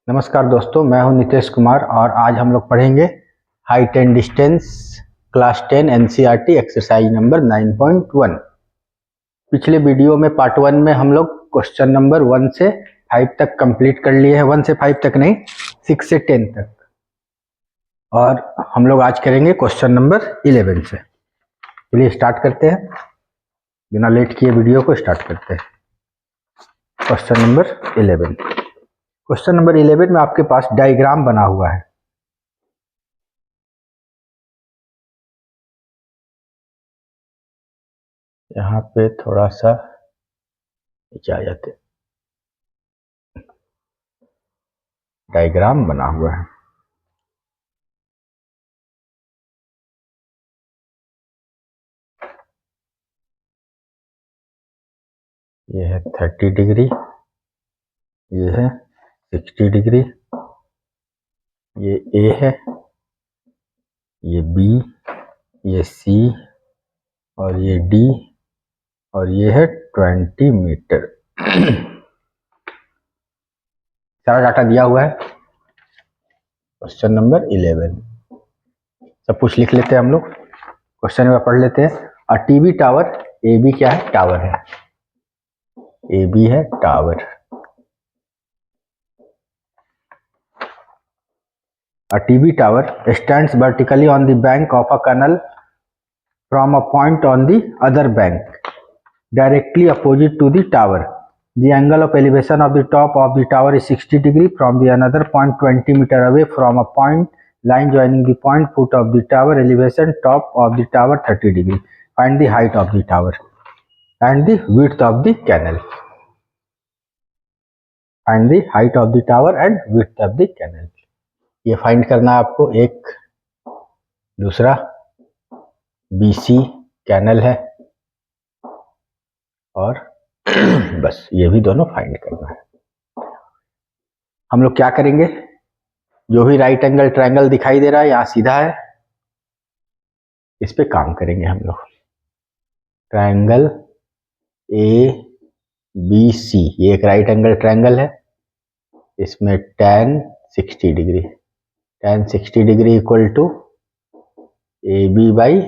नमस्कार दोस्तों, मैं हूं नितेश कुमार और आज हम लोग पढ़ेंगे height and distance class 10 NCERT exercise number 9.1। पिछले वीडियो में पार्ट 1 में हम लोग क्वेश्चन नंबर 1 से 5 तक कंप्लीट कर लिए हैं। 1 से 5 तक नहीं, 6 से 10 तक। और हम लोग आज करेंगे क्वेश्चन नंबर 11 से। चलिए स्टार्ट करते हैं, बिना लेट किए वीडियो को स्टार्ट करते हैं। Question number 11। क्वेश्चन नंबर 11 में आपके पास डायग्राम बना हुआ है। यहाँ पे थोड़ा सा नीचे आ जाते, डायग्राम बना हुआ है। ये है 30 डिग्री, ये है 60 डिग्री, ये ए है, ये बी, ये सी और ये डी और ये है 20 मीटर। सारा डाटा दिया हुआ है। क्वेश्चन नंबर 11 सब कुछ लिख लेते हैं हम लोग। क्वेश्चन में पढ़ लेते हैं। A TV tower, A B क्या है? टावर है। ए बी है tower. A TV tower stands vertically on the bank of a canal from a point on the other bank directly opposite to the tower. The angle of elevation of the top of the tower is 60 degree from the another point 20 meter away from a point line joining the point foot of the tower. Elevation top of the tower 30 degree. Find the height of the tower and the width of the canal. Find the height of the tower and width of the canal. ये find करना है आपको। एक दूसरा BC canal है और बस ये भी दोनों फाइंड करना है। हम लोग क्या करेंगे, जो भी राइट एंगल ट्रायंगल दिखाई दे रहा है यहाँ सीधा है, इस पे काम करेंगे हम लोग। ट्रायंगल ए बी सी, ये एक राइट एंगल ट्रायंगल है। इसमें tan 60 degree, tan 60 degree equal to A B by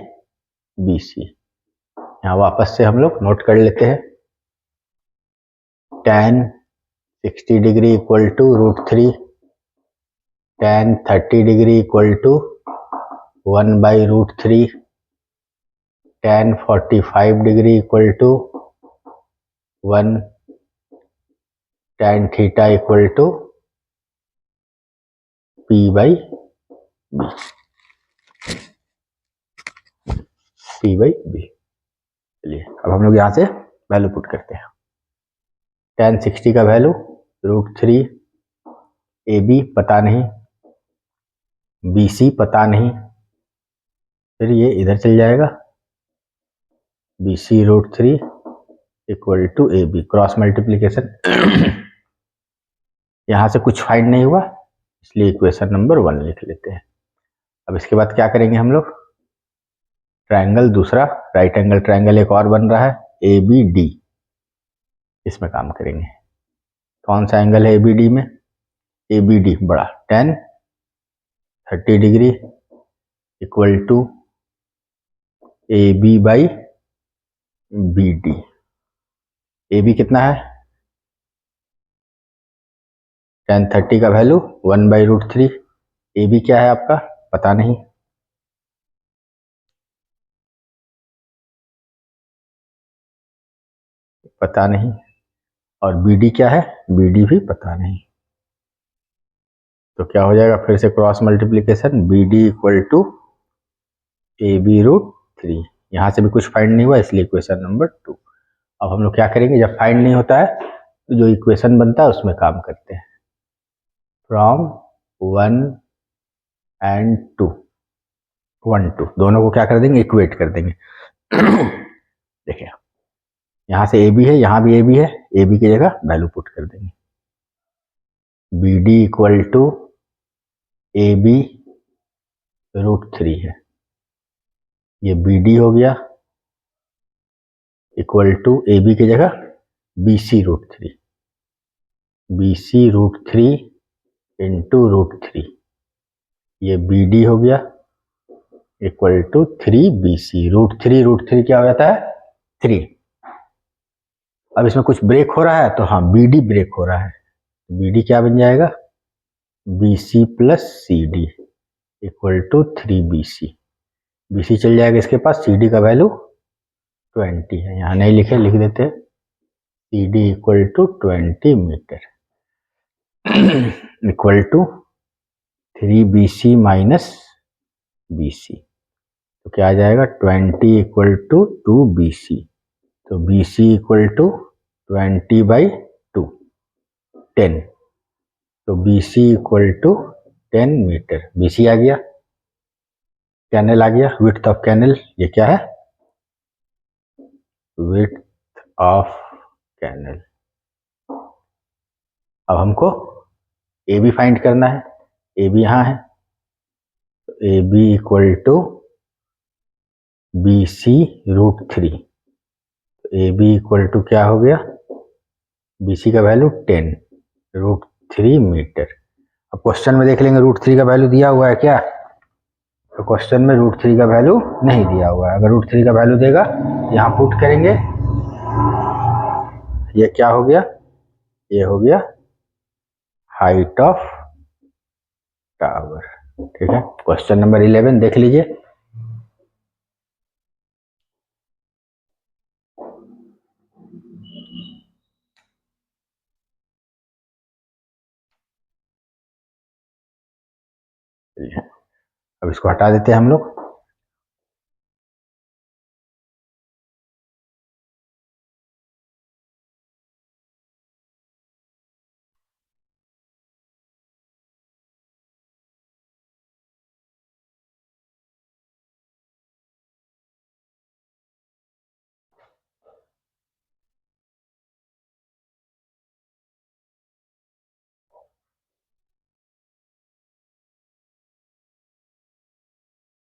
B C. यहाँ वापस से हम लोग नोट कर लेते हैं। tan 60 degree equal to √3, tan 30 degree equal to 1/√3, tan 45 degree equal to 1, tan theta equal to p/b, p/b। चलिए अब हम लोग यहाँ से वैल्यू पुट करते हैं। tan 60 का वैल्यू √3, ए बी पता नहीं, बी सी पता नहीं, फिर ये इधर चल जाएगा। B C √3 equal to A B, cross multiplication. यहाँ से कुछ फाइंड नहीं हुआ, इसलिए इक्वेशन नंबर 1 लिख लेते हैं। अब इसके बाद क्या करेंगे हम लोग, ट्रायंगल दूसरा राइट एंगल ट्रायंगल एक और बन रहा है ए बी डी, इसमें काम करेंगे। कौन सा एंगल है ए बी डी में? ए बी डी बड़ा, tan 30 degree equal to A B by B D. A B कितना है? tan 30 का वैल्यू 1/√3। ए बी क्या है आपका? पता नहीं। पता नहीं। और बी डी क्या है? बी डी भी पता नहीं। तो क्या हो जाएगा, फिर से cross multiplication, B D equal to A B √3। यहाँ से भी कुछ फाइंड नहीं हुआ, इसलिए इक्वेशन नंबर 2। अब हम लोग क्या करेंगे, जब फाइंड नहीं होता है तो जो इक्वेशन बनता है उसमें काम करते हैं। फ्रॉम 1 and 2, 1 2 दोनों को क्या कर देंगे, इक्वेट कर देंगे। देखिए यहाँ से ए बी है, यहाँ भी ए बी है, ए बी की जगह वैल्यू पुट कर देंगे। B D equal to A B √3 है, ये बी डी हो गया, इक्वल टू ए बी की जगह B C √3, B C √3 into √3, ये BD हो गया इक्वल टू 3BC। √3 क्या हो जाता है 3। अब इसमें कुछ ब्रेक हो रहा है तो हाँ BD ब्रेक हो रहा है, BD क्या बन जाएगा BC plus CD equal to 3BC। BC चल जाएगा इसके पास, CD का वैल्यू 20 है, यहाँ नहीं लिखे, लिख देते हैं CD equal to 20 metre equal to 3BC minus BC, तो क्या आ जाएगा 20 इक्वल टू 2BC, तो BC इक्वल टू 20/2 10, तो BC equal to 10 metre. BC आ गया, कैनल आ गया, विड्थ ऑफ कैनल, ये क्या है विड्थ ऑफ कैनल। अब हमको AB फाइंड करना है, AB यहाँ है, तो AB इक्वल टू BC √3, तो AB इक्वल टू क्या हो गया BC का वैल्यू 10 √3 मीटर। अब क्वेश्चन में देख लेंगे √3 का वैल्यू दिया हुआ है क्या, तो क्वेश्चन में √3 का वैल्यू नहीं दिया हुआ है। अगर √3 का वैल्यू देगा यहाँ पुट करेंगे, ये क्या हो गया, ये हो गया हाइट ऑफ टावर। ठीक है, क्वेश्चन नंबर 11 देख लीजिए। अब इसको हटा देते हैं हम लोग।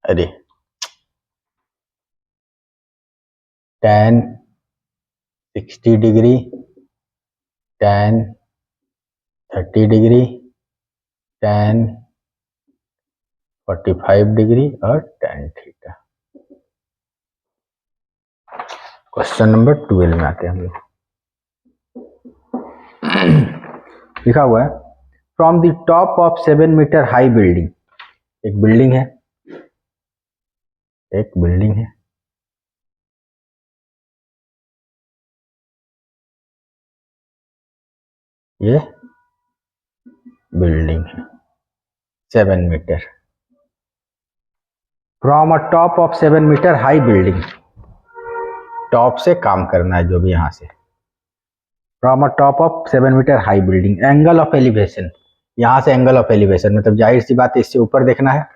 अरे tan 60 degree, tan 30 degree, tan 45 degree और tan थीटा। क्वेश्चन नंबर 12 में आते हैं हम लोग। लिखा हुआ है from the top of 7 metre high building, एक बिल्डिंग है, एक बिल्डिंग है, ये बिल्डिंग है 7 metre. From a top of 7 metre high building, top से काम करना है जो भी यहां से, from a top of 7 metre high building, angle of elevation, यहां से एंगल ऑफ एलिवेशन मतलब जाहिर सी बात है इससे ऊपर देखना है,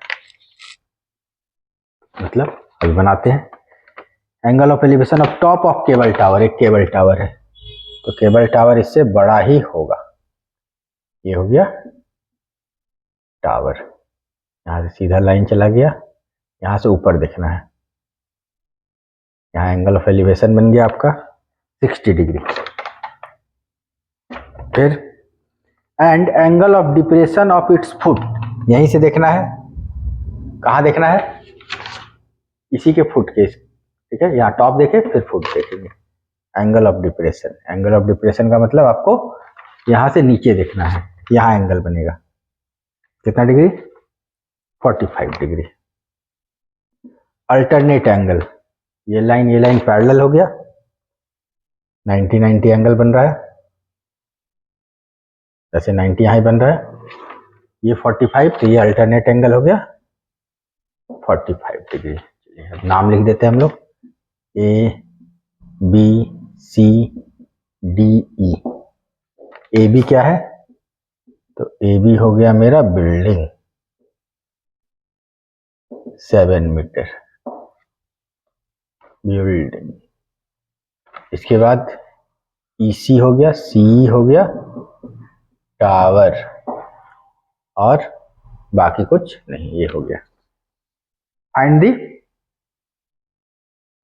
मतलब अभी बनाते हैं angle of elevation of top of cable tower, एक केबल टावर है तो केबल टावर इससे बड़ा ही होगा, ये हो गया टावर, यहां से सीधा लाइन चला गया, यहां से ऊपर देखना है, यहाँ एंगल ऑफ एलिवेशन बन गया आपका 60 डिग्री। फिर and angle of depression of its foot, यहीं से देखना है, कहाँ देखना है इसी के फुट के, ठीक है, यहाँ टॉप देखे फिर फुट देखेंगे। Angle of depression, angle of depression का मतलब आपको यहां से नीचे देखना है, यहाँ एंगल बनेगा कितना डिग्री 45 डिग्री। अल्टरनेट एंगल, ये लाइन पैरेलल हो गया, 90 एंगल बन रहा है, जैसे 90 यहाँ ही बन रहा है, ये 45 तो ये अल्टरनेट एंगल हो गया 45 डिग्री। चलिए अब नाम लिख देते हैं हम लोग ABCDE। AB क्या है, तो AB हो गया मेरा बिल्डिंग 7 मीटर बिल्डिंग। इसके बाद EC हो गया, CE हो गया टावर, और बाकी कुछ नहीं, ये हो गया। Find the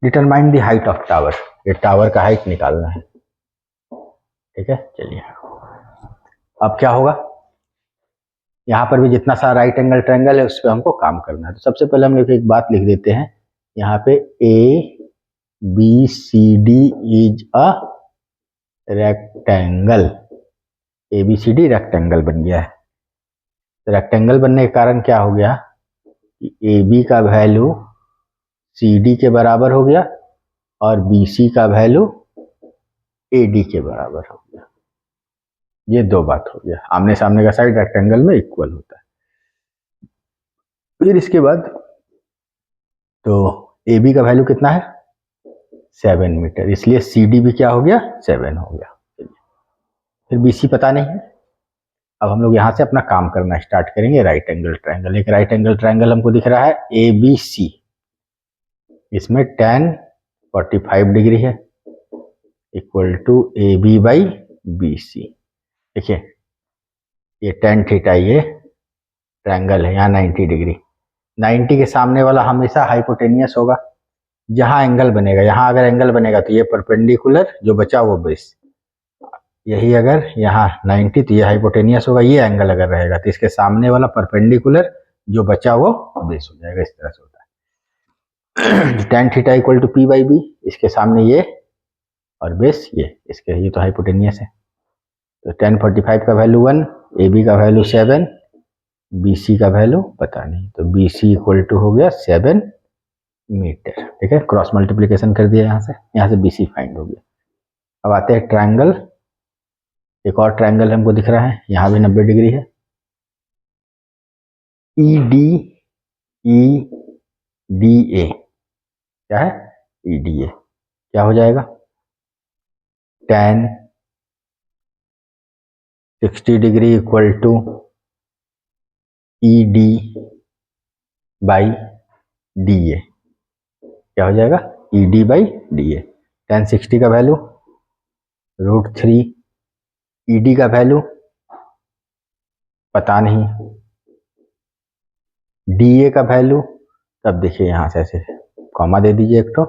determine the height of tower, ये टावर का हाइट निकालना है, ठीक है। चलिए अब क्या होगा, यहाँ पर भी जितना सारा राइट एंगल ट्रायंगल है उस पर हमको काम करना है। तो सबसे पहले हम लोग एक बात लिख देते हैं, यहाँ पे ABCD is a rectangle. ABCD rectangle बन गया है। तो रेक्टेंगल बनने के कारण क्या हो गया कि AB का वैल्यू CD के बराबर हो गया और BC का वैल्यू AD के बराबर हो गया। ये दो बात हो गया, आमने सामने का साइड रेक्टेंगल में इक्वल होता है। फिर इसके बाद तो AB का वैल्यू कितना है 7 मीटर, इसलिए CD भी क्या हो गया 7 हो गया। फिर BC पता नहीं है। अब हम लोग यहाँ से अपना काम करना स्टार्ट करेंगे। राइट एंगल ट्रायंगल, एक राइट एंगल ट्रायंगल हमको दिख रहा है ABC, इसमें tan 45 डिग्री है equal to AB by BC। देखिए ये tan थीटा, ये ट्रायंगल है, यहाँ 90 डिग्री। 90 के सामने वाला हमेशा हाइपोटेनियस होगा। जहां एंगल बनेगा, यहाँ अगर एंगल बनेगा तो ये परपेंडिकुलर, जो बचा वो बेस। यही अगर यहाँ 90 तो ये हाइपोटेनियस होगा। ये एंगल अगर रहेगा तो इसके सामने वाला परपेंडिकुलर, जो बचा वो बेस हो जाएगा। इस तरह से होता है। tan theta equal to P by B, इसके सामने ये और बेस ये, इसके ये तो हाइपोटेनियस है। तो tan 45 का वैल्यू 1, AB का वैल्यू 7, BC का वैल्यू पता नहीं, तो BC इक्वल टू हो गया 7 मीटर। ठीक है, क्रॉस मल्टीप्लीकेशन कर दिया यहाँ से BC फाइंड हो गया। अब आते हैं ट्रायंगल। एक और ट्रायंगल हमको दिख रहा है, यहाँ भी 90 डिग्री है। EDA क्या है, EDA क्या हो जाएगा tan 60 degree equal to ED by DA। क्या हो जाएगा ED बाई DA। tan 60 का वैल्यू √3, ED का वैल्यू पता नहीं, DA का वैल्यू, तब देखिए यहाँ से ऐसे कॉमा दे दीजिए एक तो।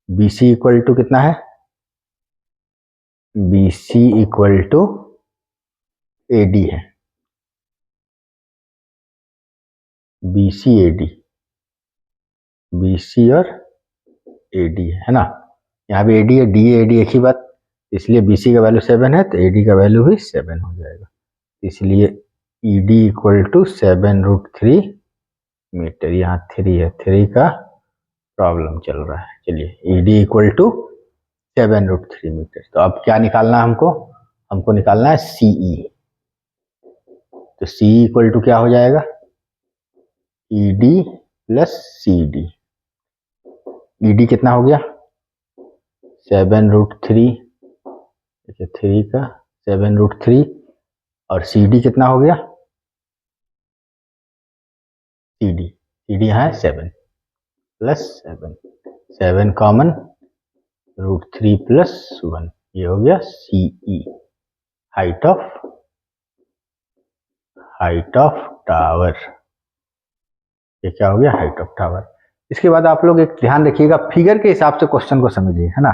BC इक्वल टू कितना है, BC इक्वल टू AD है, BC AD, BC और AD है ना। यहाँ भी AD है, DA AD एक ही बात, इसलिए BC का वैल्यू 7 है तो AD का वैल्यू भी 7 हो जाएगा। इसलिए ED इक्वल टू 7√3 मीटर। यहाँ 3 है, 3 का प्रॉब्लम चल रहा है। चलिए ED इक्वल टू 7√3 मीटर। तो अब क्या निकालना है हमको निकालना है CE। तो CE इक्वल टू क्या हो जाएगा ED प्लस CD। ED कितना हो गया 7√3, देखिए 3 का 7√3, और CD कितना हो गया CD यहाँ है 7 प्लस 7, 7 कॉमन, √3 प्लस 1, ये हो गया CE, हाइट ऑफ टावर। ये क्या हो गया हाइट ऑफ टावर। इसके बाद आप लोग एक ध्यान रखिएगा, फिगर के हिसाब से क्वेश्चन को समझिए, है ना।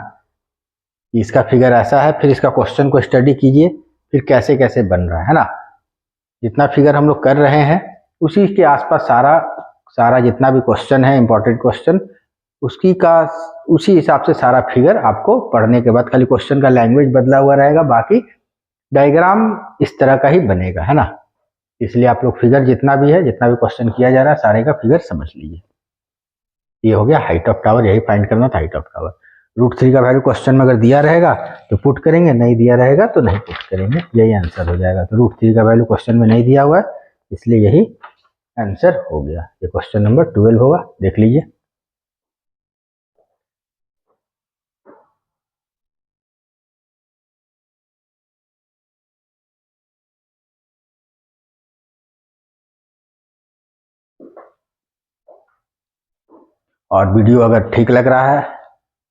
इसका फिगर ऐसा है, फिर इसका क्वेश्चन को स्टडी कीजिए, फिर कैसे कैसे बन रहा है ना। जितना फिगर हम लोग कर रहे हैं उसी के आसपास सारा जितना भी क्वेश्चन है, इंपॉर्टेंट क्वेश्चन, उसी हिसाब से सारा फिगर आपको पढ़ने के बाद, खाली क्वेश्चन का लैंग्वेज बदला हुआ रहेगा, बाकी डायग्राम इस तरह का ही बनेगा, है ना। इसलिए आप लोग फिगर जितना भी क्वेश्चन किया जा रहा है सारे का फिगर समझ लीजिए। ये हो गया हाइट ऑफ टावर, यही फाइंड करना था हाइट ऑफ टावर। √3 का वैल्यू क्वेश्चन में अगर दिया रहेगा तो पुट करेंगे, नहीं दिया रहेगा तो नहीं पुट करेंगे, यही आंसर हो जाएगा। तो √3 का वैल्यू क्वेश्चन में नहीं दिया हुआ है, इसलिए यही आंसर हो गया। ये क्वेश्चन नंबर 12 होगा, देख लीजिए। और वीडियो अगर ठीक लग रहा है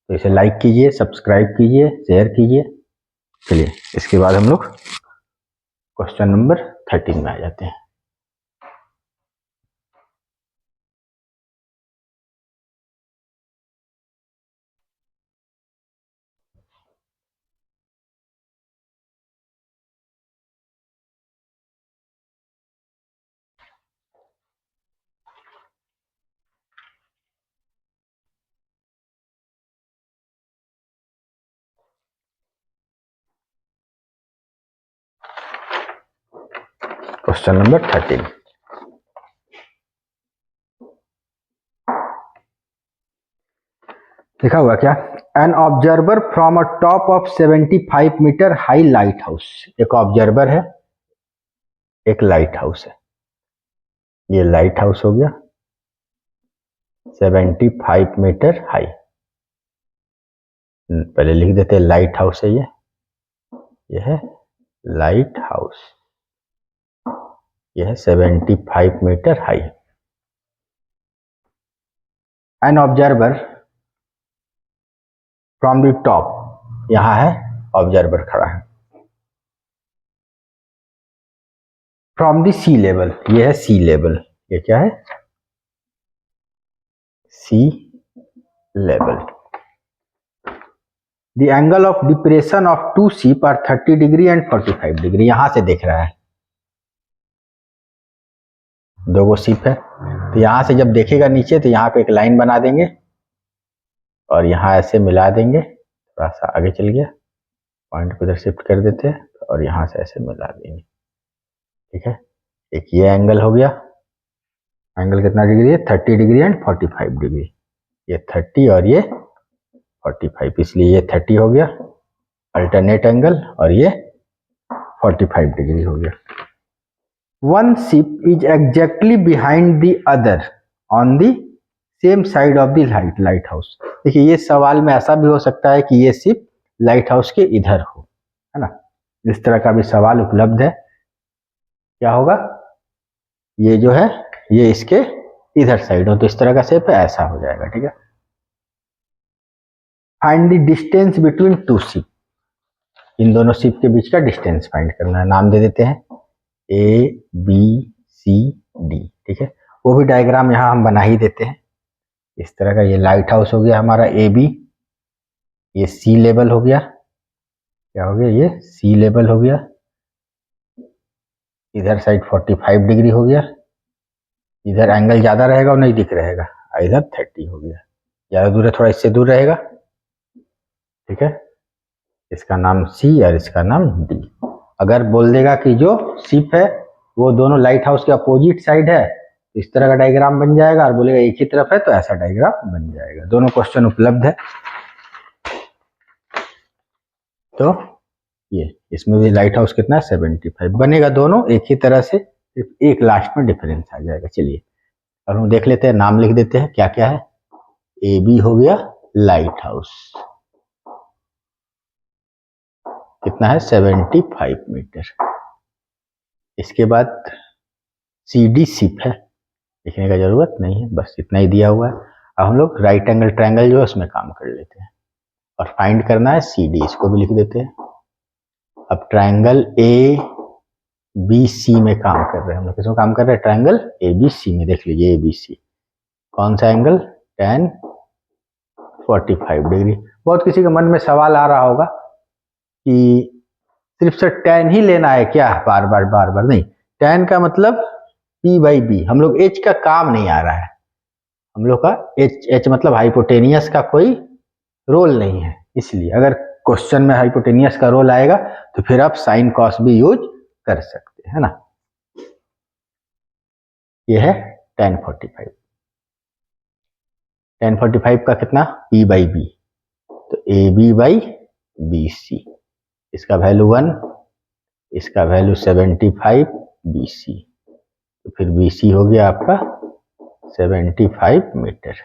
तो इसे लाइक कीजिए, सब्सक्राइब कीजिए, शेयर कीजिए। चलिए इसके बाद हम लोग क्वेश्चन नंबर 13 में आ जाते हैं। क्वेश्चन नंबर 13 लिखा हुआ क्या, an observer from a top of 75 metre high lighthouse. एक ऑब्जर्वर है, एक लाइट हाउस है, ये लाइट हाउस हो गया 75 मीटर हाई। पहले लिख देते हैं लाइट हाउस है, ये है लाइट हाउस, ये है 75 metre high. An observer from the top, यहां है ऑब्जर्वर खड़ा है, फ्रॉम द सी लेवल, ये है सी लेवल, ये क्या है sea level. The angle of depression of two ship are 30 degree and 45 degree. यहां से देख रहा है, दो गो शिप है, तो यहां से जब देखेगा नीचे तो यहाँ पे एक लाइन बना देंगे और यहाँ ऐसे मिला देंगे, थोड़ा सा आगे चल गया, पॉइंट को इधर शिफ्ट कर देते हैं और यहाँ से ऐसे मिला देंगे, ठीक है। एक ये एंगल हो गया, एंगल कितना डिग्री है 30 डिग्री एंड 45 डिग्री, ये 30 और ये 45, इसलिए ये 30 हो गया अल्टरनेट एंगल और ये 45 डिग्री हो गया। One ship is exactly behind the other on the same side of the light house. देखिए ये सवाल में ऐसा भी हो सकता है कि ये शिप लाइट हाउस के इधर हो, है ना, इस तरह का भी सवाल उपलब्ध है। क्या होगा, ये जो है ये इसके इधर साइड हो, तो इस तरह का शेप है, ऐसा हो जाएगा, ठीक है। Find the distance between two ship, इन दोनों शिप के बीच का डिस्टेंस फाइंड करना है। नाम दे देते हैं ए बी सी डी, ठीक है। वो भी डायग्राम यहाँ हम बना ही देते हैं इस तरह का। ये लाइट हाउस हो गया हमारा ए बी, ये सी लेवल हो गया, क्या हो गया ये सी लेवल हो गया, इधर साइड 45 डिग्री हो गया, इधर एंगल ज्यादा रहेगा और नहीं दिख रहेगा, इधर 30 हो गया, ज्यादा दूर है थोड़ा इससे दूर रहेगा, ठीक है। इसका नाम सी और इसका नाम डी। अगर बोल देगा कि जो शिप है वो दोनों लाइट हाउस के अपोजिट साइड है, इस तरह का डायग्राम बन जाएगा, और बोलेगा एक ही तरफ है तो ऐसा डायग्राम बन जाएगा। दोनों क्वेश्चन उपलब्ध है। तो ये इसमें भी लाइट हाउस कितना है 75 बनेगा, दोनों एक ही तरह से, सिर्फ एक लास्ट में डिफरेंस आ जाएगा। चलिए और हम देख लेते हैं, नाम लिख देते हैं क्या क्या है। ए बी हो गया लाइट हाउस, कितना है 75 मीटर। इसके बाद सी डी शिप है, लिखने का जरूरत नहीं है, बस इतना ही दिया हुआ है। अब हम लोग राइट एंगल ट्रायंगल जो है उसमें काम कर लेते हैं और फाइंड करना है सी डी, इसको भी लिख देते हैं। अब ट्रायंगल ए बी सी में काम कर रहे हैं हम लोग, किसमें काम कर रहे हैं ट्रायंगल ए बी सी में। देख लीजिए ए बी सी कौन सा एंगल tan 45 डिग्री। बहुत किसी के मन में सवाल आ रहा होगा कि सिर्फ से tan ही लेना है क्या, बार बार नहीं, tan का मतलब P बाई बी, हम लोग H का काम नहीं आ रहा है, हम लोग का H मतलब हाइपोटेनियस का कोई रोल नहीं है। इसलिए अगर क्वेश्चन में हाइपोटेनियस का रोल आएगा तो फिर आप साइन कॉस भी यूज कर सकते हैं ना। ये है tan 45, tan 45 का कितना P बाई बी, तो A B by B C, इसका वैल्यू 1, इसका वैल्यू 75 बी सी, तो फिर बी सी हो गया आपका 75 मीटर।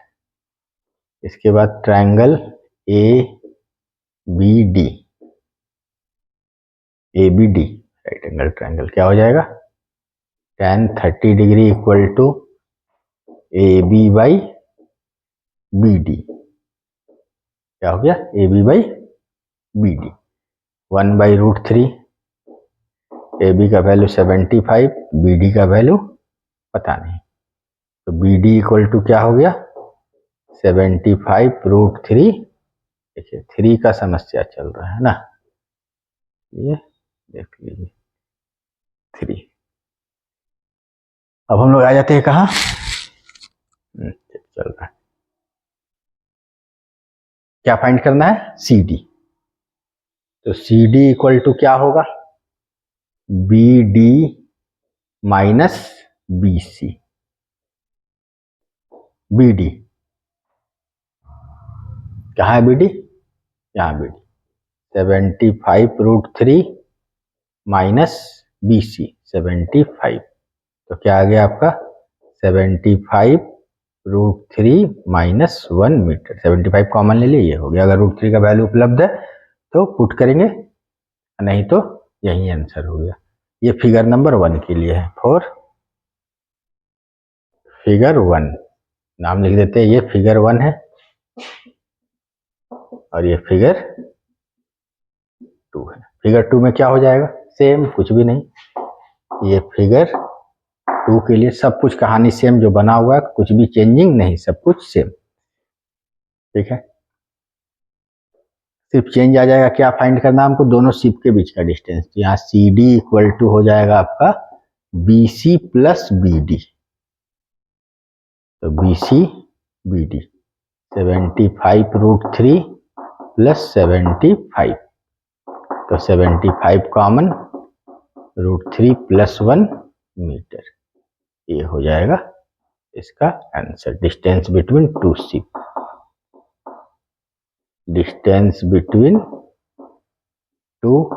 इसके बाद triangle A B D, A B D right angle triangle, क्या हो जाएगा tan 30 degree equal to A B by B D, क्या हो गया A B by B D, 1/√3, A B का वैल्यू 75, बी डी का वैल्यू पता नहीं, तो बी डी इक्वल टू क्या हो गया 75√3। देखिए 3 का समस्या चल रहा है ना, ये देख लीजिए 3। अब हम लोग आ जाते हैं कहाँ, चल रहा है, क्या फाइंड करना है सी डी, तो सी डी इक्वल टू क्या होगा B D minus B C. B D कहाँ है? बी डी यहाँ, B D 75√3 minus B C 75। तो क्या आ गया आपका? 75√3 माइनस 1 मीटर। 75 कॉमन ले लिए, ये हो गया। अगर √3 का वैल्यू उपलब्ध है तो पुट करेंगे, नहीं तो यही आंसर हो गया। ये फिगर नंबर 1 के लिए है। फॉर फिगर 1 नाम लिख देते हैं, ये फिगर 1 है और ये फिगर 2 है। फिगर 2 में क्या हो जाएगा? सेम, कुछ भी नहीं। ये फिगर 2 के लिए सब कुछ कहानी सेम जो बना हुआ है, कुछ भी चेंजिंग नहीं, सब कुछ सेम। ठीक है, सिर्फ चेंज आ जाएगा, क्या फाइंड करना हमको? दोनों शिप के बीच का डिस्टेंस। यहाँ सी डी इक्वल टू हो जाएगा आपका B C plus B D. तो B C B D 75√3 plus 75। तो 75 कॉमन, √3 प्लस 1 मीटर। ये हो जाएगा इसका answer. Distance between two ship, distance between two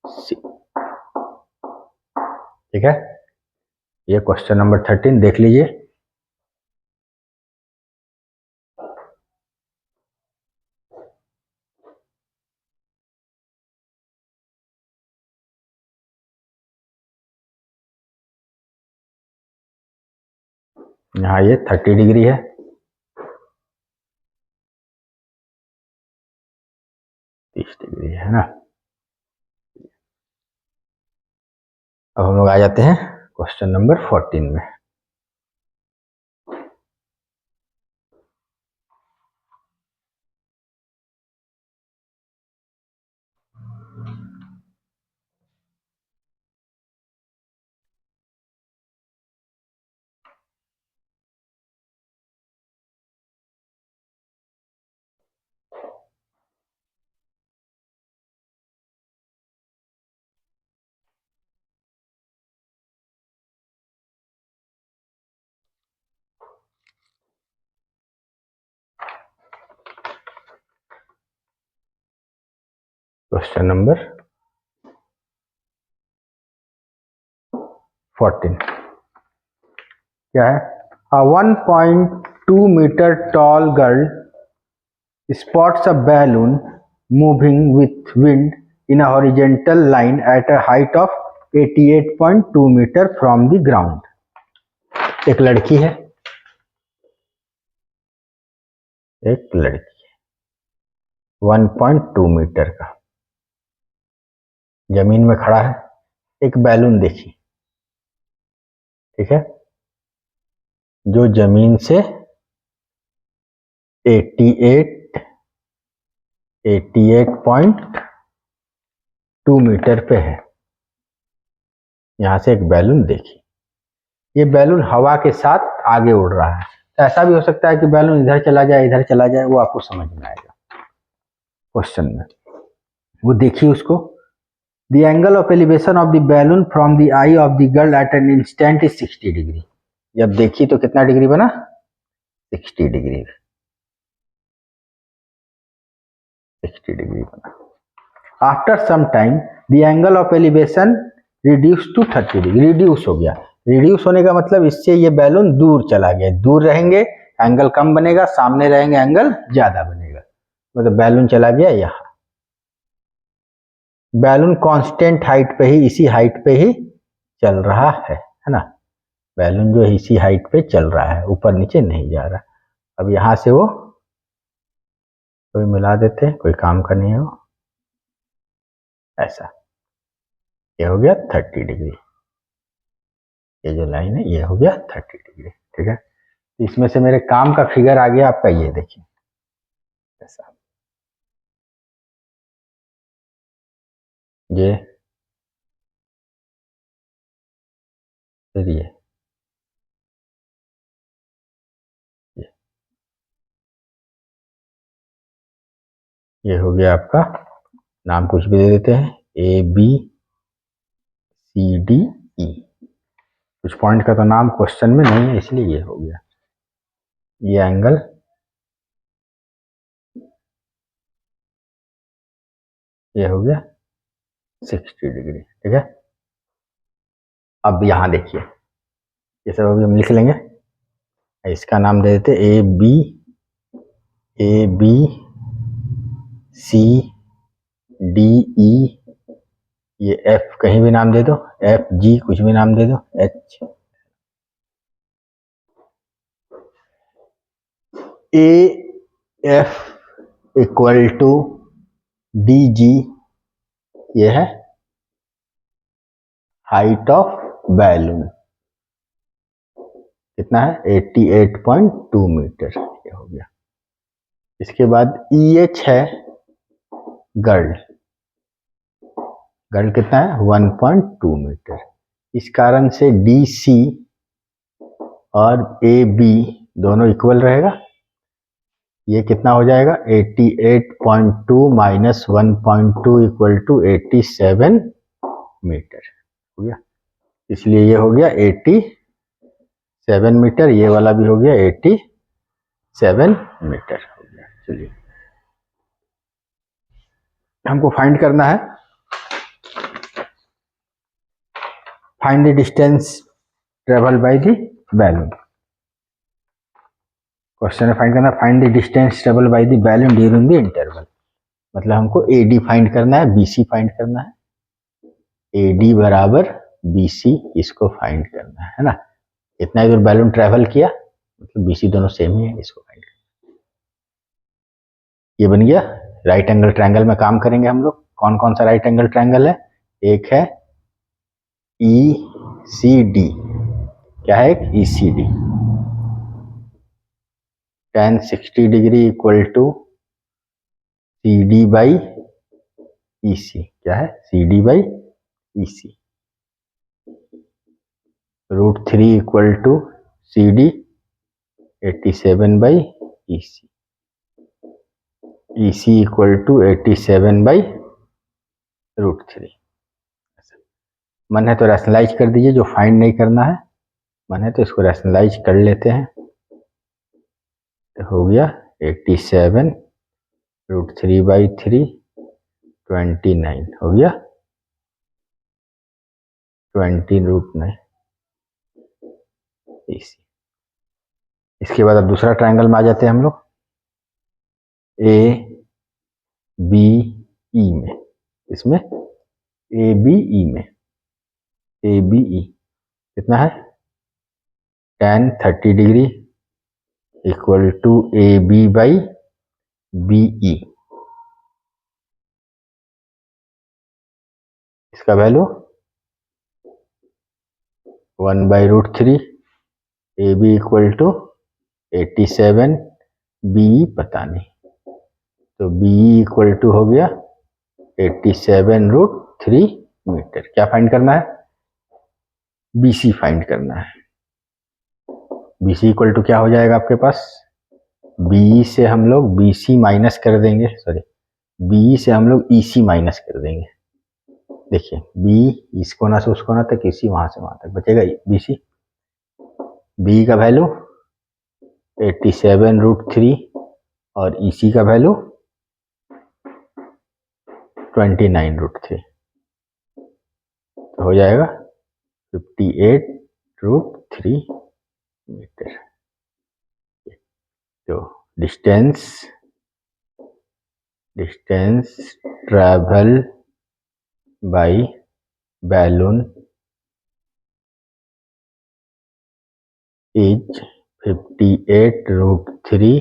ship. ठीक है, ये क्वेश्चन नंबर 13 देख लीजिए। यहाँ ये 30 डिग्री है, डिग्री है ना। अब हम लोग आ जाते हैं क्वेश्चन नंबर 14 में। क्वेश्चन नंबर 14 क्या है? A 1.2 meter tall girl spots a balloon moving with wind in a horizontal line at a height of 88.2 meter from the ground. एक लड़की है, एक लड़की 1.2 मीटर का जमीन में खड़ा है, एक बैलून देखी। ठीक है, जो जमीन से 88.2 मीटर पे है। यहां से एक बैलून देखी, ये बैलून हवा के साथ आगे उड़ रहा है। तो ऐसा भी हो सकता है कि बैलून इधर चला जाए, इधर चला जाए, वो आपको समझ में आएगा क्वेश्चन में। वो देखिए उसको, the angle of elevation of the balloon from the eye of the girl at an instant is 60 degree. जब देखी तो कितना डिग्री बना? 60 डिग्री। 60 डिग्री बना। After some time the angle of elevation reduce to 30 degree. Reduce हो गया, reduce होने का मतलब इससे ये बैलून दूर चला गया। दूर रहेंगे एंगल कम बनेगा, सामने रहेंगे एंगल ज्यादा बनेगा। मतलब बैलून चला गया यहाँ। बैलून कांस्टेंट हाइट पे ही, इसी हाइट पे ही चल रहा है ना। बैलून जो है इसी हाइट पे चल रहा है, ऊपर नीचे नहीं जा रहा। अब यहां से वो कोई मिला देते हैं, कोई काम का नहीं है वो। ऐसा ये हो गया 30 डिग्री। ये जो लाइन है ये हो गया 30 डिग्री। ठीक है, इसमें से मेरे काम का फिगर आ गया आपका, ये देखिए ऐसा। ये फिर ये हो गया आपका। नाम कुछ भी दे देते हैं, ए बी सी डी ई। कुछ पॉइंट का तो नाम क्वेश्चन में नहीं है इसलिए ये हो गया। ये एंगल ये हो गया 60 डिग्री। ठीक है, अब यहां देखिए, ये सब अभी हम लिख लेंगे। इसका नाम दे देते ए बी सी डी ई, ये एफ कहीं भी नाम दे दो, एफ जी कुछ भी नाम दे दो, H A F equal to D G, ये है हाइट ऑफ बैलून। कितना है? 88.2 मीटर, ये हो गया। इसके बाद ई एच है गर्ल। गर्ल कितना है? 1.2 मीटर। इस कारण से डी सी और ए बी दोनों इक्वल रहेगा। ये कितना हो जाएगा? 88.2 माइनस 1.2 इक्वल टू 87 मीटर हो गया। इसलिए ये हो गया 87 मीटर, ये वाला भी हो गया 87 मीटर हो गया। चलिए, हमको फाइंड करना है, find the distance travel by the balloon. Question में फाइंड करना, find the distance travel by the balloon during the interval. मतलब हमको ए डी फाइंड करना है, बी सी फाइंड करना है। ए डी बराबर बी सी, इसको फाइंड करना है ना। इतना ही दूर बैलून ट्रेवल किया, मतलब बी सी दोनों सेम ही है, इसको फाइंड करना। ये बन गया। राइट एंगल ट्रायंगल में काम करेंगे हम लोग। कौन कौन सा राइट एंगल ट्रायंगल है? एक है ई सी डी। क्या है? एक E C D. tan 60 degree equal to C D by E C. क्या है? C D by E C. √3 equal to C D 87 by E C. E C equal to 87 by √3। मन है तो rationalise कर दीजिए, जो फाइंड नहीं करना है मन है तो इसको रैशनलाइज कर लेते हैं। तो हो गया 87 √3 बाई 3 29 हो गया 20√9 इसी। इसके बाद अब दूसरा ट्रायंगल में आ जाते हैं हम लोग। ए बी ई में, इसमें ए बी ई में, ए बी ई कितना है? tan 30 degree equal to A B by B E. इसका value 1/√3, A B equal to 87, B E पता नहीं, तो बी ई इक्वल टू हो गया 87√3 मीटर। क्या फाइंड करना है? बी सी फाइंड करना है। बी सी इक्वल टू क्या हो जाएगा आपके पास? बी से हम लोग बी सी माइनस कर देंगे, सॉरी बी से हम लोग ई सी माइनस कर देंगे। देखिए बी इस कोना से उस कोना तक, इसी वहां से वहां तक बचेगा बी सी। बी का वैल्यू 87√3 और ई सी का वैल्यू 29√3, तो हो जाएगा 58√3 मीटर। तो distance travel by balloon is 58√3।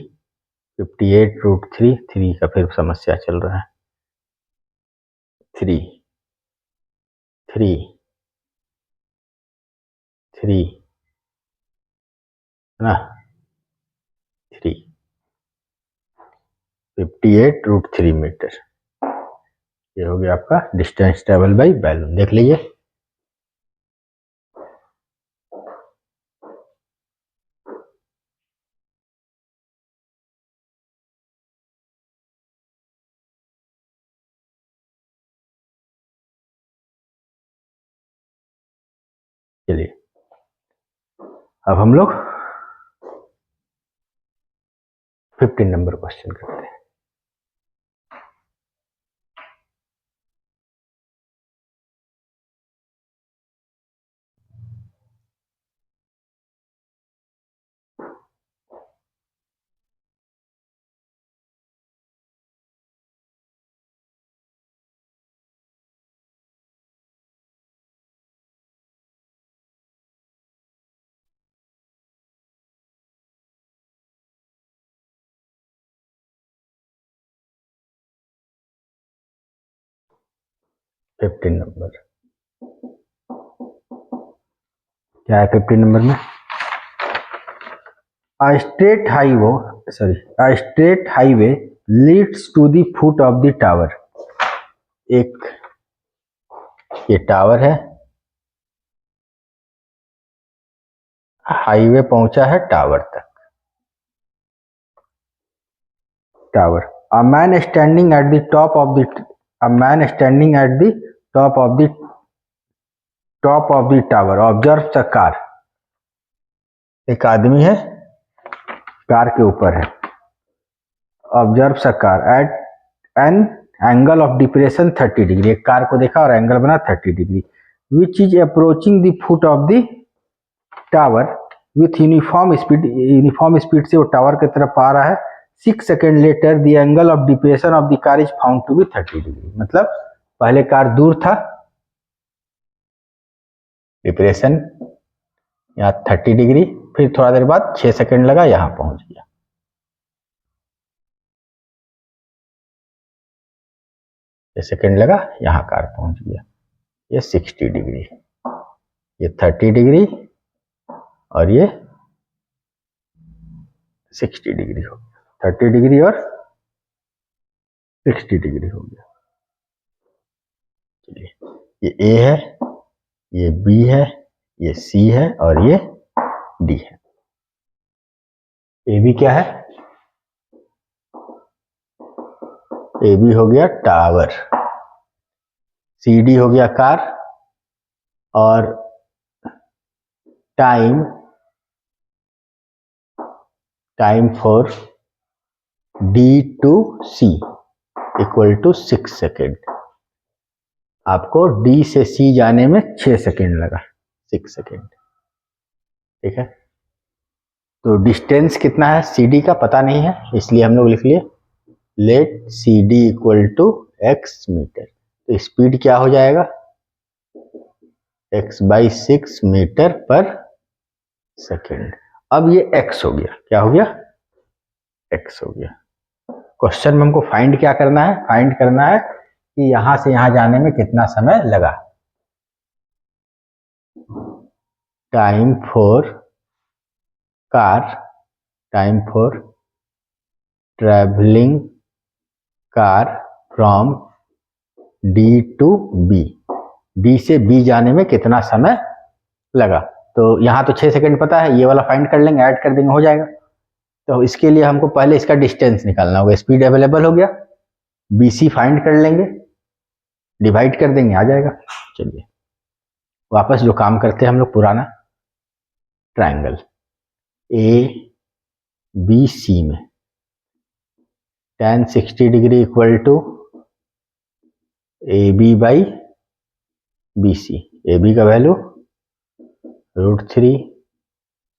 58√3, 3 का फिर समस्या चल रहा है। 3 है ना, 3 58√3 मीटर। ये हो गया आपका डिस्टेंस ट्रेवल बाय बैलून। देख लीजिए। चलिए अब हम लोग 15 नंबर क्वेश्चन करते हैं। फिफ्टीन नंबर क्या है? 15 नंबर में A straight highway leads to the foot of the tower। एक ये टावर है, हाईवे पहुंचा है टावर तक। Tower a man standing at the top of the tower observes a car। एक आदमी है, कार के ऊपर है। Observe a car at an angle of depression 30 degree. एक कार को देखा और एंगल बना 30 degree. Which is approaching the foot of the tower with uniform speed से वो टावर की तरफ आ रहा है। 6 second later the angle of depression of the car is found to be 30 degree. मतलब पहले कार दूर था, डिप्रेशन यहाँ 30 डिग्री, फिर थोड़ा देर बाद 6 सेकेंड लगा, यहाँ पहुंच गया। सेकेंड लगा, यहाँ कार पहुंच गया। ये 60 डिग्री, ये 30 डिग्री और ये 60 डिग्री हो गया। 30 डिग्री और 60 डिग्री हो गया। चलिए ये ए है, ये बी है, ये सी है और ये डी है। ए बी क्या है? ए बी हो गया टावर, सी डी हो गया कार और time for D to C equal to 6 second. आपको डी से सी जाने में 6 सेकेंड लगा, 6 सेकेंड। ठीक है, तो डिस्टेंस कितना है सी डी का पता नहीं है, इसलिए हम लोग लिख लिए let C D equal to X metre. तो स्पीड क्या हो जाएगा? x/6 मीटर पर सेकेंड। अब ये x हो गया, क्या हो गया? x हो गया। क्वेश्चन में हमको फाइंड क्या करना है? फाइंड करना है कि यहां से यहां जाने में कितना समय लगा। Time for travelling car from D to B, D से बी जाने में कितना समय लगा। तो यहाँ तो 6 सेकेंड पता है, ये वाला फाइंड कर लेंगे, ऐड कर देंगे, हो जाएगा। तो इसके लिए हमको पहले इसका डिस्टेंस निकालना होगा। स्पीड अवेलेबल हो गया, बी सी फाइंड कर लेंगे, डिवाइड कर देंगे, आ जाएगा। चलिए वापस जो काम करते हैं हम लोग पुराना ट्रायंगल ए बी सी में tan 60 degree equal to A B by B C. A B का वैल्यू √3,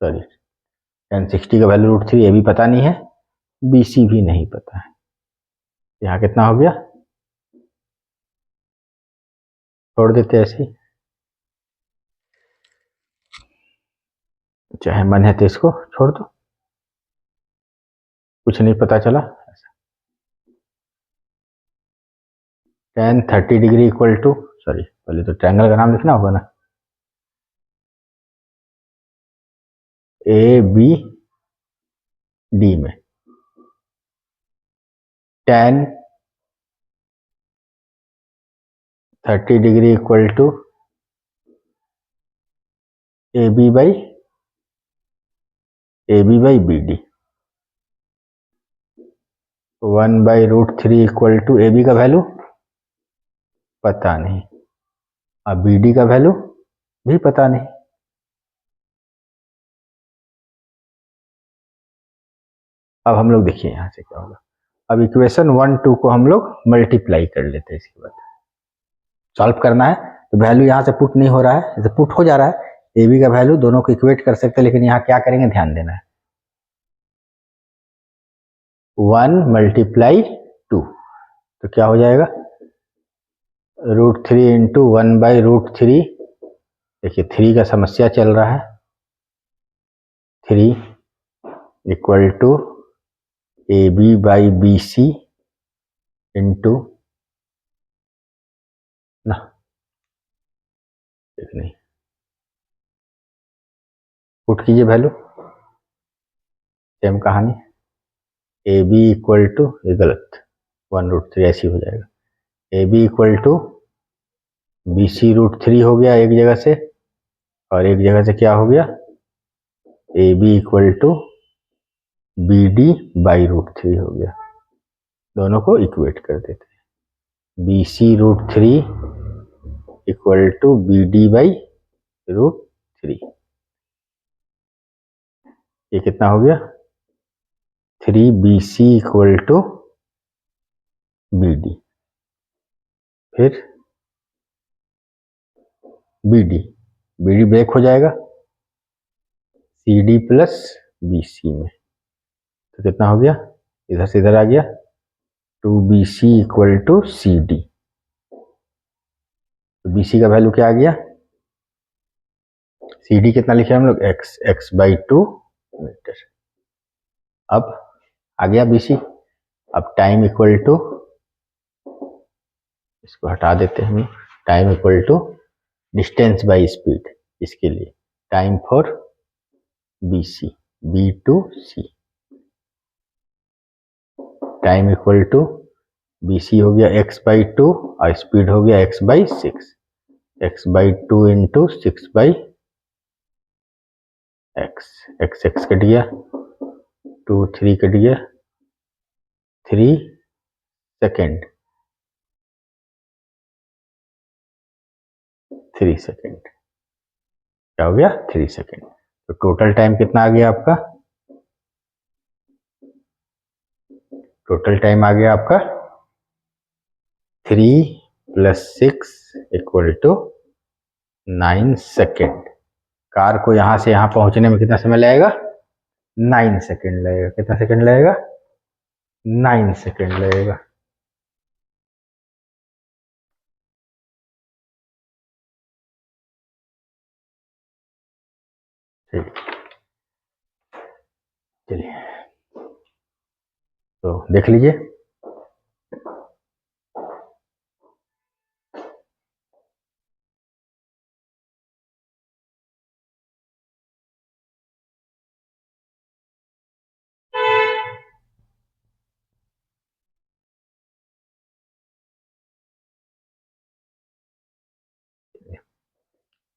सॉरी tan 60 का वैल्यू √3, ए बी पता नहीं है, बी सी भी नहीं पता है। यहाँ कितना हो गया? छोड़ देते ऐसे ही, चाहे मन है तो इसको छोड़ दो, कुछ नहीं पता चला। tan 30 degree equal to, sorry पहले तो ट्रायंगल का नाम लिखना होगा ना, ए बी डी में tan 30 degree equal to A B by B D. 1/√3 equal to A B का वैल्यू पता नहीं, अब बी डी का वैल्यू भी पता नहीं, अब हम लोग देखिए यहाँ से क्या होगा। अब इक्वेशन 1 2 को हम लोग मल्टीप्लाई कर लेते हैं। इसके बाद सॉल्व करना है तो वैल्यू यहाँ से पुट नहीं हो रहा है, जैसे पुट हो जा रहा है। ए बी का वैल्यू दोनों को इक्वेट कर सकते हैं, लेकिन यहाँ क्या करेंगे ध्यान देना है। 1 मल्टीप्लाई 2 तो क्या हो जाएगा, √3 इंटू 1/√3। देखिए 3 का समस्या चल रहा है। 3 इक्वल टू AB/BC इंटू ना, एक नहीं, पुट कीजिए वैल्यू, सेम कहानी। AB इक्वल टू, ये गलत, 1√3 ऐसी हो जाएगा। AB इक्वल टू BC√3 हो गया एक जगह से, और एक जगह से क्या हो गया, AB इक्वल टू BD/√3 हो गया। दोनों को इक्वेट कर देते हैं। BC√3 equal to BD/√3। ये कितना हो गया, 3BC इक्वल टू BD, फिर BD ब्रेक हो जाएगा CD प्लस BC में, तो कितना हो गया, इधर से इधर आ गया, 2BC इक्वल टू CD। तो BC का वैल्यू क्या आ गया, CD कितना लिखे हम लोग, x/2 मीटर। अब आ गया BC। अब टाइम इक्वल टू, इसको हटा देते हैं हम, time equal to distance by speed. इसके लिए time for BC, B to C, time equal to BC हो गया x/2 और स्पीड हो गया x/6। x/2 into 6/x, x cut गया, 2 3 कट गया, 3 सेकेंड, 3 सेकेंड, क्या हो गया 3 सेकेंड। तो टोटल टाइम कितना आ गया आपका, टोटल टाइम आ गया आपका 3 + 6 इक्वल टू 9 सेकेंड। कार को यहां से यहां पहुंचने में कितना समय लगेगा, 9 सेकेंड लगेगा। कितना सेकेंड लगेगा, 9 सेकेंड लगेगा। चलिए तो देख लीजिए,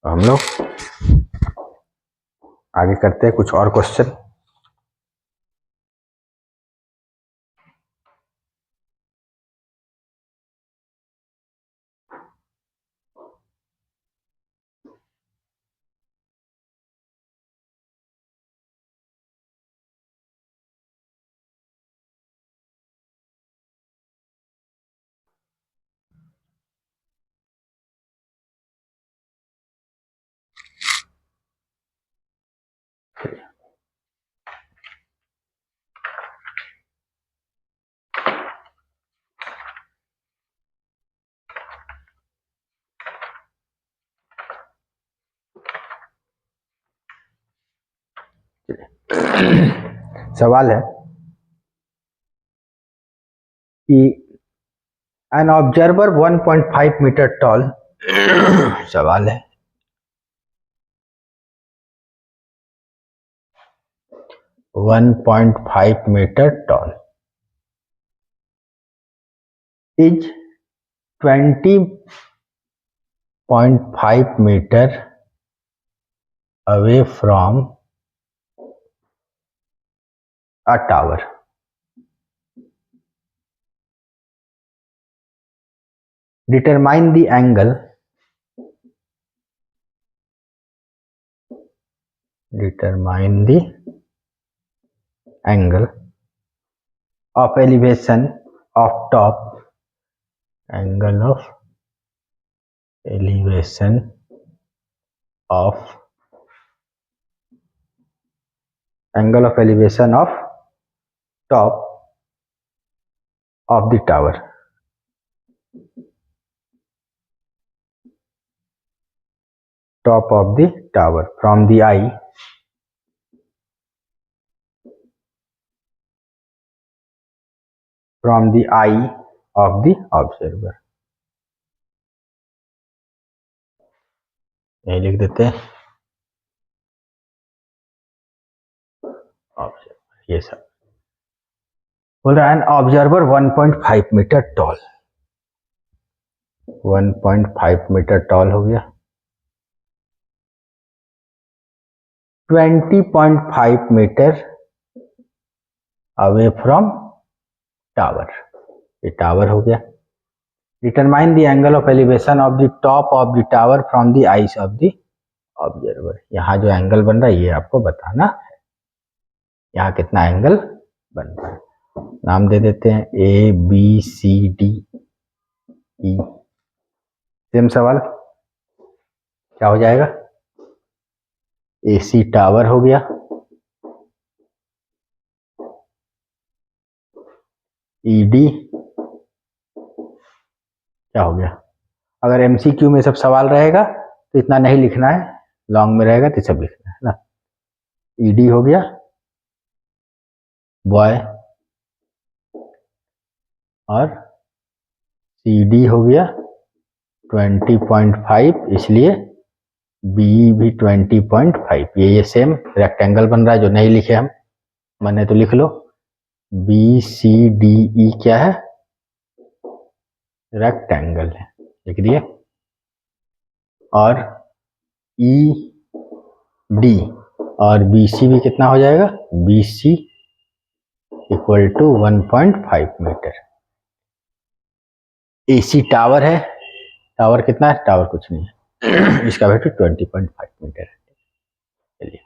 हम लोग आगे करते हैं कुछ और क्वेश्चन। सवाल है कि एन ऑब्जर्वर 1.5 मीटर टॉल सवाल है, 1.5 metre tall is 20.5 metre away from a tower. Determine the angle of elevation of top, angle of elevation of top of the tower, top of the tower from the eye of the observer. ये लिख देते हैं observer. ये सब बोल रहा है an observer 1.5 metre tall, 1.5 metre tall हो गया, 20.5 मीटर अवे फ्रॉम टावर, ये टावर हो गया। Determine the angle of elevation of the top of the tower from the eyes of the observer. यहाँ जो एंगल बन रहा है ये आपको बताना है, यहाँ कितना एंगल बन रहा है। नाम दे देते हैं A B C D E. Same सवाल क्या हो जाएगा, एसी टावर हो गया, ईडी क्या हो गया। अगर एमसीक्यू में सब सवाल रहेगा तो इतना नहीं लिखना है, लॉन्ग में रहेगा तो सब लिखना है ना। ईडी हो गया बॉय, और सीडी हो गया 20.5, इसलिए बी भी 20.5। ये सेम रेक्टेंगल बन रहा है, जो नहीं लिखे हम मैंने तो लिख लो। बी सी डी ई क्या है, रेक्टेंगल है, लिख दिए। और ई डी और बी सी भी कितना हो जाएगा, B C equal to 1.5 metre. AC tower है, टावर कितना है, टावर कुछ नहीं है, इसका वैल्यू 20.5 मीटर है। चलिए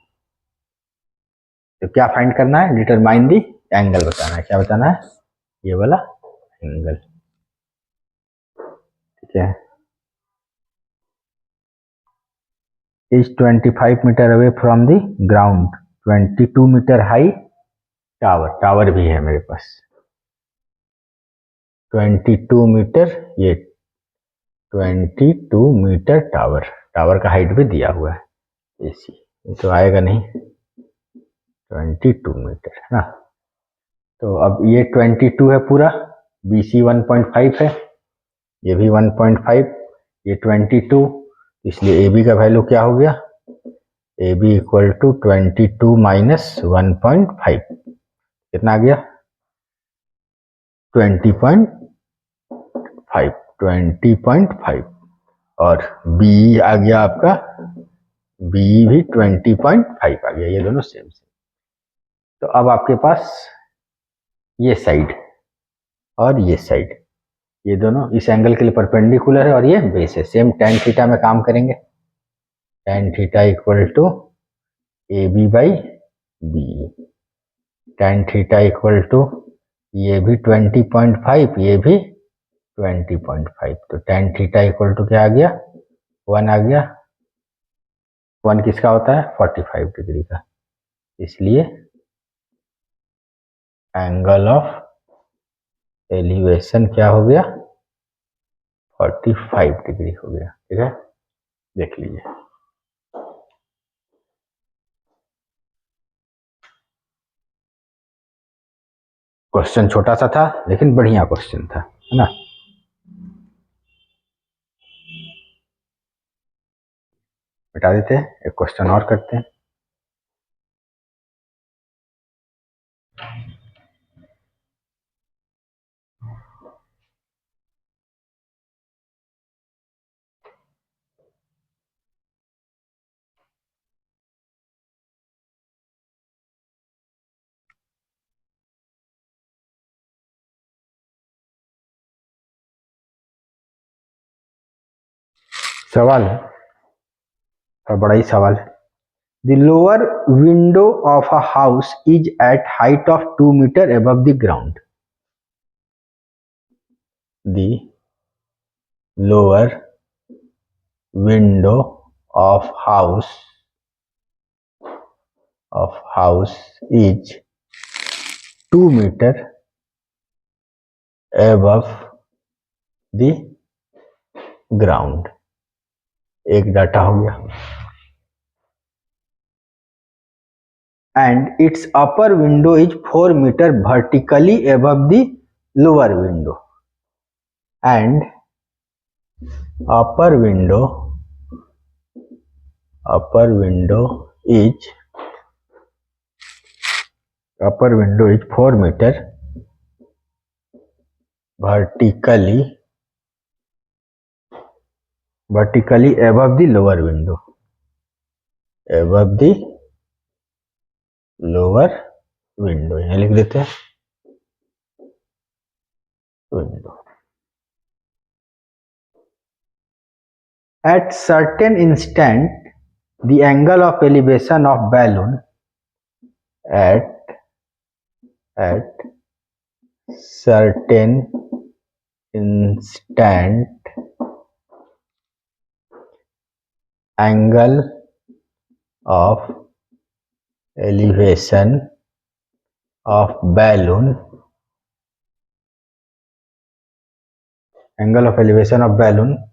तो क्या फाइंड करना है, डिटरमाइन दी एंगल बताना है। क्या बताना है, ये वाला एंगल, ठीक है। Is 25 metre away from the ground, 22 metre high tower, tower भी है मेरे पास 22 मीटर, ये 22 मीटर टावर, टावर का हाइट भी दिया हुआ है एसी, ये तो आएगा नहीं 22 मीटर है ना। तो अब ये 22 है पूरा, BC 1.5 है, ये भी 1.5, ये 22, इसलिए AB का वैल्यू क्या हो गया, AB इक्वल टू 22 माइनस 1.5, कितना आ गया 20.5, और B आ गया आपका, B भी 20.5 आ गया, ये दोनों सेम सेम। तो अब आपके पास ये साइड और ये साइड, ये दोनों इस एंगल के लिए परपेंडिकुलर है और ये बेस है, सेम tan थीटा में काम करेंगे। tan theta equal to A B by B, tan theta equal to ये भी 20.5, ये भी 20.5, तो tan थीटा इक्वल टू क्या आ गया, 1 आ गया। 1 किसका होता है, 45 डिग्री का, इसलिए एंगल ऑफ एलिवेशन क्या हो गया, 45 डिग्री हो गया, ठीक है। देख लीजिए क्वेश्चन छोटा सा था लेकिन बढ़िया क्वेश्चन था, है ना। मिटा देते हैं, एक क्वेश्चन और करते हैं। सवाल है और बड़ा ही सवाल है। The lower window of a house is at height of 2 metre above the ground, the lower window of house is 2 meter above the ground। एक डाटा हो गया। and its upper window is 4 meter vertically above the lower window, and upper window is 4 meter vertically above the lower window, यहाँ लिख देते हैं window। At certain instant, the angle of elevation of balloon at certain instant, angle of elevation of balloon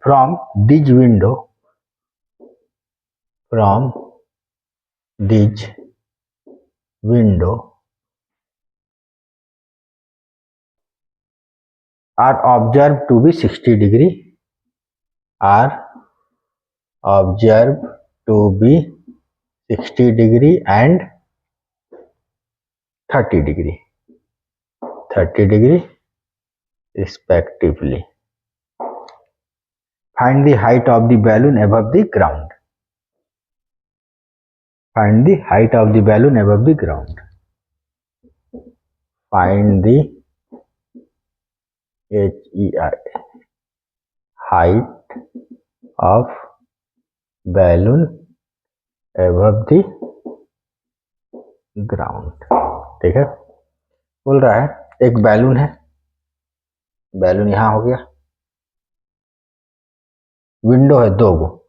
from this window are observed to be 60 degree, and 30 degree respectively. Find the height of the balloon above the ground. Find the height of the balloon above the ground. Find the height of balloon above the ground। ठीक है, बोल रहा है एक balloon है, balloon यहाँ हो गया, विंडो है 2 गो,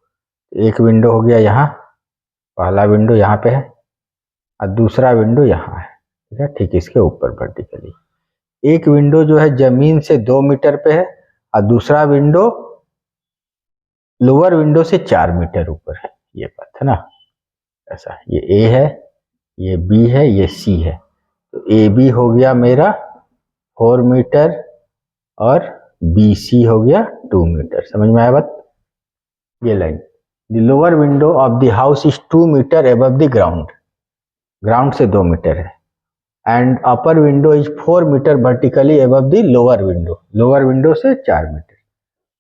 एक विंडो हो गया यहाँ, पहला विंडो यहाँ पे है और दूसरा विंडो यहाँ है। ठीक है, ठीक इसके ऊपर वर्टिकली एक विंडो जो है जमीन से 2 मीटर पे है और दूसरा विंडो लोअर विंडो से 4 मीटर ऊपर है। ये बात है ना, ऐसा ये ए है, ये बी है, ये सी है, तो ए बी हो गया मेरा 4 मीटर और बी सी हो गया 2 मीटर। समझ में आया बात? ये line, the lower window of the house is 2 metre above the ground, ground से 2 मीटर है, and upper window is 4 metre vertically above the lower window, lower window से 4 मीटर।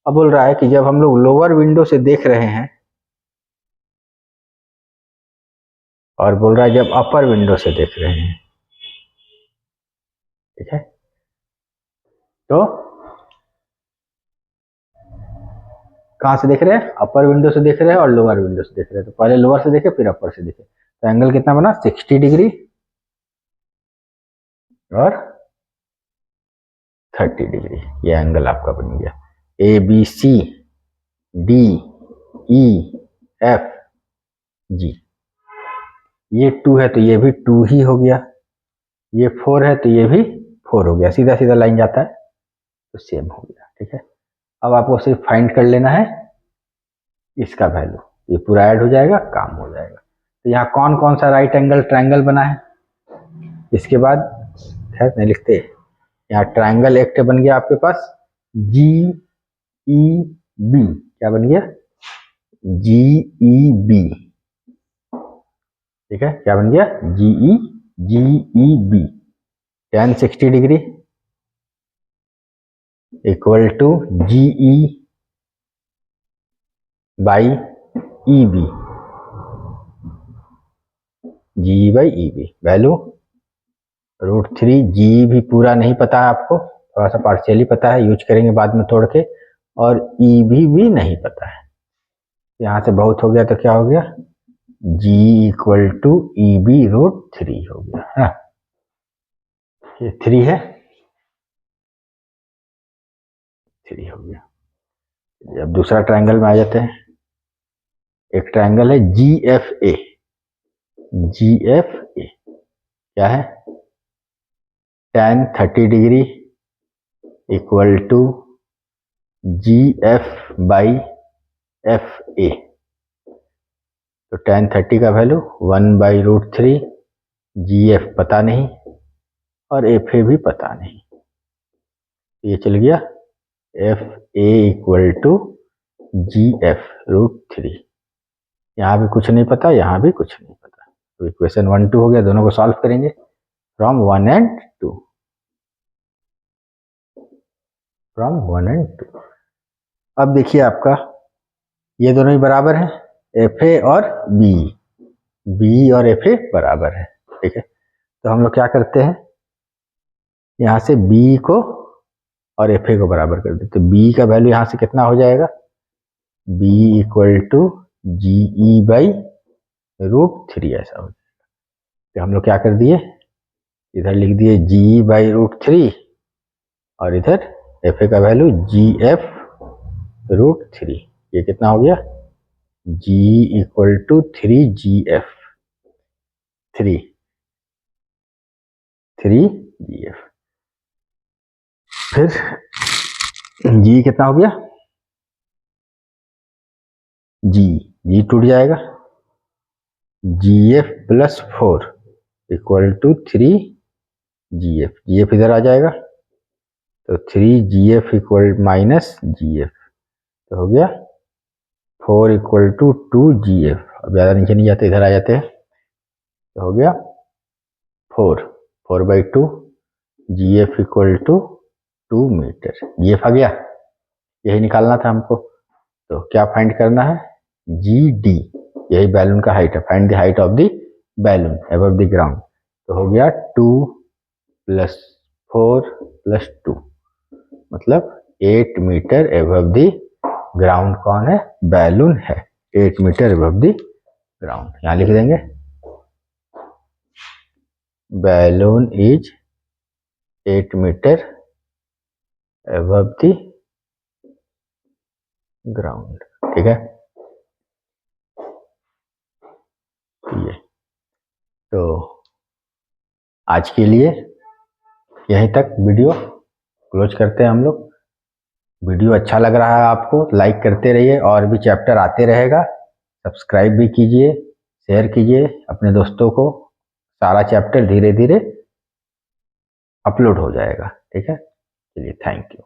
अब बोल रहा है कि जब हम लोग लोअर विंडो से देख रहे हैं और बोल रहा है जब अपर विंडो से देख रहे हैं, ठीक है, तो कहां से देख रहे हैं? अपर विंडो से देख रहे हैं और लोअर विंडो से देख रहे हैं। तो पहले लोअर से देखे फिर अपर से देखे, तो एंगल कितना बना? 60 डिग्री और 30 डिग्री, ये एंगल आपका बन गया। A B C D E F G, ये 2 है तो ये भी 2 ही हो गया, ये 4 है तो ये भी 4 हो गया, सीधा सीधा लाइन जाता है तो सेम हो गया। ठीक है, अब आपको सिर्फ फाइंड कर लेना है इसका वैल्यू, ये पूरा ऐड हो जाएगा, काम हो जाएगा। तो यहाँ कौन कौन सा राइट एंगल ट्रायंगल बना है, इसके बाद खैर नहीं लिखते, यहाँ ट्रायंगल एक बन गया आपके पास जी ई बी, क्या बन गया? G E B. ठीक है, क्या बन गया? G E B, tan 60 degree equal to G E by E B, G by E B value √3। G भी पूरा नहीं पता है आपको, थोड़ा सा पार्शियली पता है, यूज करेंगे बाद में तोड़ के, और ई भी नहीं पता है, यहाँ से बहुत हो गया तो क्या हो गया? जी इक्वल टू ई बी √3 हो गया है, ये 3 है। 3 हो गया। अब दूसरा ट्रायंगल में आ जाते हैं। एक ट्रायंगल है GFA। GFA क्या है? tan 30 degree equal to GF by FA। तो tan 30 का वैल्यू 1/√3, GF पता नहीं और FA भी पता नहीं। ये चल गया FA इक्वल टू GF√3। यहाँ भी कुछ नहीं पता, यहाँ भी कुछ नहीं पता। तो इक्वेशन 1 2 हो गया। दोनों को सॉल्व करेंगे फ्रॉम 1 and 2। From 1 and 2। अब देखिए आपका ये दोनों ही बराबर हैं, FA और B और FA बराबर है। ठीक है, तो हम लोग क्या करते हैं, यहाँ से B को और FA को बराबर कर देते। तो B का वैल्यू यहाँ से कितना हो जाएगा? B इक्वल टू GE/√3 ऐसा हो जाएगा। तो हम लोग क्या कर दिए, इधर लिख दिए GE/√3 और इधर FA का वैल्यू GF√3। ये कितना हो गया? G equal to 3GF। 3GF। फिर G कितना हो गया? G टूट जाएगा, GF plus 4 equal to 3GF। GF इधर आ जाएगा तो 3GF इक्वल माइनस GF, तो हो गया 4 इक्वल टू 2GF। अब ज़्यादा नीचे नहीं जाते, इधर आ जाते हैं। तो हो गया 4/2 GF equal to 2 metre. GF आ गया, यही निकालना था हमको। तो क्या फाइंड करना है? GD, यही बैलून का हाइट है। Find the height of the balloon above the ground. तो हो गया 2 + 4 + 2 मतलब 8 मीटर अबव द ग्राउंड। कौन है? बैलून है। 8 मीटर अबव द ग्राउंड। यहाँ लिख देंगे balloon is 8 metre above the ground. ठीक है, ये तो आज के लिए यहीं तक वीडियो क्लोज करते हैं हम लोग। वीडियो अच्छा लग रहा है आपको, लाइक करते रहिए, और भी चैप्टर आते रहेगा। सब्सक्राइब भी कीजिए, शेयर कीजिए अपने दोस्तों को। सारा चैप्टर धीरे धीरे अपलोड हो जाएगा। ठीक है, चलिए, थैंक यू।